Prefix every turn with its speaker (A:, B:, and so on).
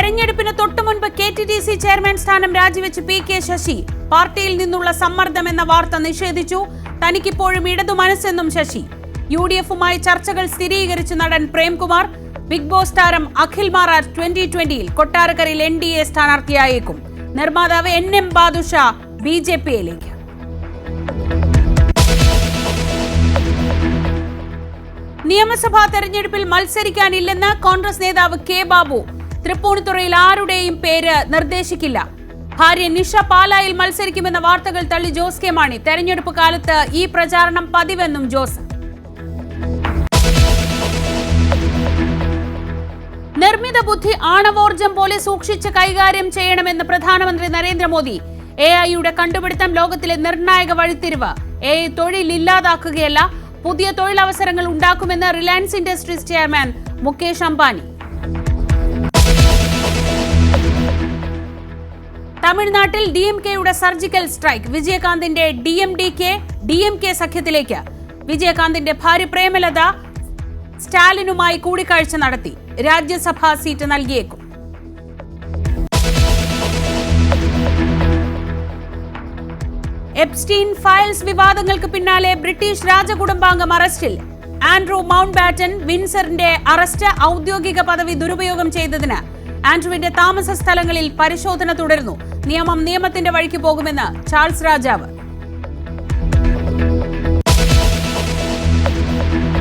A: തെരഞ്ഞെടുപ്പിന് തൊട്ടുമുൻപ് KTTC chairman സ്ഥാനം രാജിവെച്ച് PK ശശി. പാർട്ടിയിൽ നിന്നുള്ള സമ്മർദ്ദമെന്ന വാർത്ത നിഷേധിച്ചു. തനിക്കിപ്പോഴും ഇടതു മനസ്സെന്നും ശശി. UDF-മായി ചർച്ചകൾ സ്ഥിരീകരിച്ച് നടൻ പ്രേംകുമാർ. ബിഗ് ബോസ് താരം അഖിൽ മാറാർ 2020-ൽ കൊട്ടാരക്കരയിൽ NDA സ്ഥാനാർത്ഥിയായേക്കും. നിർമ്മാതാവ് NM ബാദുഷ BJP-യിലേക്ക്. നിയമസഭാ തെരഞ്ഞെടുപ്പിൽ മത്സരിക്കാനില്ലെന്ന് കോൺഗ്രസ് നേതാവ് K ബാബു. തൃപ്പൂണിത്തുറയിൽ ആരുടെയും പേര് നിർദ്ദേശിക്കില്ല. ഭാര്യ നിഷ പാലായിൽ മത്സരിക്കുമെന്ന വാർത്തകൾ തള്ളി ജോസ് കെ മാണി. തെരഞ്ഞെടുപ്പ് കാലത്ത് ഈ പ്രചാരണം പതിവെന്നും ജോസ്. നിർമ്മിത ബുദ്ധി ആണവോർജം പോലെ സൂക്ഷിച്ച് കൈകാര്യം ചെയ്യണമെന്ന് പ്രധാനമന്ത്രി നരേന്ദ്രമോദി. AI-യുടെ കണ്ടുപിടുത്തം ലോകത്തിലെ നിർണായക വഴിത്തിരിവ്. AI തൊഴിലില്ലാതാക്കുകയല്ല, പുതിയ തൊഴിലവസരങ്ങൾ ഉണ്ടാക്കുമെന്ന് Reliance industries chairman Mukesh Ambani. തമിഴ്നാട്ടിൽ DMK-യുടെ സർജിക്കൽ സ്ട്രൈക്ക്. വിജയകാന്തിന്റെ DMK സഖ്യത്തിലേക്ക്. വിജയകാന്തിന്റെ ഭാര്യ പ്രേമലത സ്റ്റാലിനുമായി കൂടിക്കാഴ്ച നടത്തി. രാജ്യസഭാ സീറ്റ് നൽകിയേക്കും. എപ്സ്റ്റീൻ ഫയൽസ് വിവാദങ്ങൾക്ക് പിന്നാലെ ബ്രിട്ടീഷ് രാജകുടുംബാംഗം അറസ്റ്റിൽ. ആൻഡ്രൂ മൗണ്ട് ബാറ്റൻ വിൻസറിന്റെ അറസ്റ്റ് ഔദ്യോഗിക പദവി ദുരുപയോഗം ചെയ്തതിന്. ആൻഡ്രൂവിന്റെ താമസ സ്ഥലങ്ങളിൽ പരിശോധന തുടരുന്നു. നിയമം നിയമത്തിന്റെ വഴിക്ക് പോകുമെന്ന് ചാൾസ് രാജാവ്.